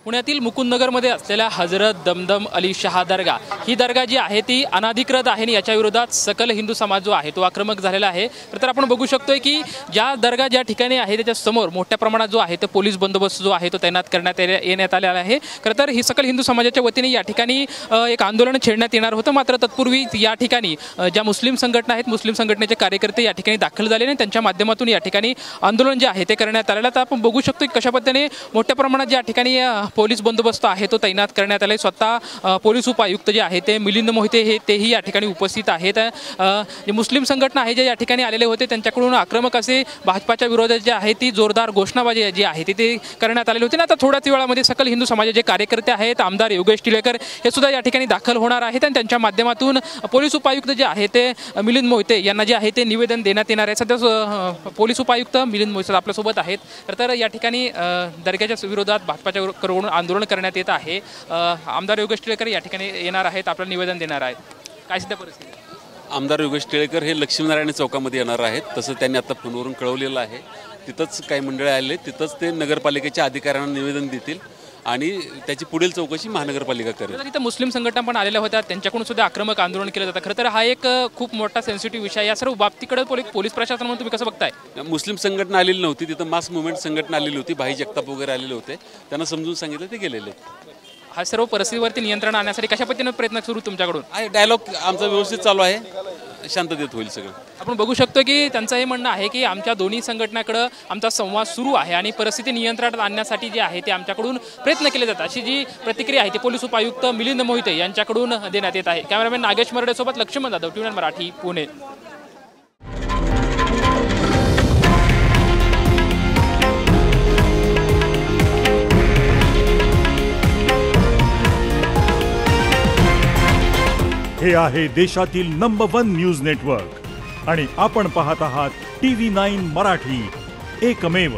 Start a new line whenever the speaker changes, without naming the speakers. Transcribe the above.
पुण्यातील मुकुंदनगरमध्ये असलेल्या हजरत दमदम अली शाह दर्गा ही दर्गा जी आहे ती अनाधिकृत आहे आणि याच्या विरोधात सकल हिंदू समाज जो आहे तो आक्रमक झालेला आहे। तर आपण बघू शकतोय की ज्या दर्गा ज्या ठिकाणी आहे त्याच्या समोर मोठ्या प्रमाणात जो आहे तो पोलीस बंदोबस्त जो आहे तो तैनात करण्यात येण्यात आलेला आहे। खरं तर ही सकल हिंदू समाजाच्या वतीने या ठिकाणी एक आंदोलन छेडण्यात येणार होतं, मात्र तत्पूर्वी या ठिकाणी ज्या मुस्लिम संघटना आहेत मुस्लिम संघटनेचे कार्यकर्ते या ठिकाणी दाखल झाले आणि त्यांच्या माध्यमातून या ठिकाणी आंदोलन जे आहे ते करण्यात आलेलं। तर आपण बघू शकतो कशा पद्धतीने मोठ्या प्रमाणात या ठिकाणी पोलीस बंदोबस्त आहे तो तैनात करण्यात आले। स्वतः पोलीस उपायुक्त जे आहे ते मिलिंद मोहिते हे तेही या ठिकाणी उपस्थित आहेत। जे मुस्लिम संघटना आहे जे या ठिकाणी आलेले होते त्यांच्याकडून आक्रमक असे भाजपाच्या विरोधात जे आहे ती जोरदार घोषणाबाजी जी आहे ते करण्यात आलेली होती। आता थोड्याच वेळामध्ये सकल हिंदू समाजाचे कार्यकर्ते आहेत आमदार योगेश टिळेकर हे सुद्धा या ठिकाणी दाखल होणार आहेत आणि त्यांच्या माध्यमातून पोलीस उपायुक्त जे आहे ते मिलिंद मोहिते यांना जे आहे ते निवेदन देण्यात येणार आहे। सध्या पोलीस उपायुक्त मिलिंद मोहिते आपल्यासोबत आहेत। तर या ठिकाणी दर्ग्याच्या विरोधात भाजपाच्या कडून आंदोलन करण्यात येत आहे। आमदार योगेश टिळेकर या ठिकाणी येणार आहेत, आपल्याला निवेदन देणार आहेत। काय सध्या परिस्थिती?
आमदार योगेश टिळेकर हे लक्ष्मीनारायण चौकामध्ये येणार आहेत, तसं त्यांनी आता फोनवरून कळवलेलं आहे। तिथंच काही मंडळी आले, तिथंच ते नगरपालिकेच्या अधिकाऱ्यांना निवेदन देतील आणि त्याची पुढील चौकशी महानगरपालिका करेल।
इथं मुस्लिम संघटना पण आलेल्या होत्या, त्यांच्याकडून सुद्धा आक्रमक आंदोलन केलं जातं। खरं तर हा एक खूप मोठा सेन्सिटिव्ह विषय, या सर्व बाबतीकडे पोलीस प्रशासन म्हणून तुम्ही कसं बघताय?
मुस्लिम संघटना आलेली नव्हती, तिथं मास मुवमेंट संघटना आलेली होती, भाई जगताप वगैरे आलेले होते, त्यांना समजून सांगितलं ते गेलेले।
हा सर्व परिस्थितीवरती नियंत्रण आणण्यासाठी कशा पद्धतीने प्रयत्न सुरू तुमच्याकडून
आहे? डायलॉग आमचा व्यवस्थित चालू आहे, शांततेत होईल सगळं।
आपण बघू शकतो की त्यांचं हे म्हणणं आहे की आमच्या दोन्ही संघटनाकडे आमचा संवाद सुरू आहे आणि परिस्थिती नियंत्रणात आणण्यासाठी जे आहे ते आमच्याकडून प्रयत्न केले जातात, अशी जी प्रतिक्रिया आहे ती पोलीस उपायुक्त मिलिंद मोहिते यांच्याकडून देण्यात येत आहे। कॅमेरामॅन नागेश मरडे सोबत लक्ष्मण जाधव, टीव्ही मराठी, पुणे।
हे आहे देशातील नंबर 1 न्यूज नेटवर्क आणि आपण पाहत आहात TV9 मराठी, एकमेव।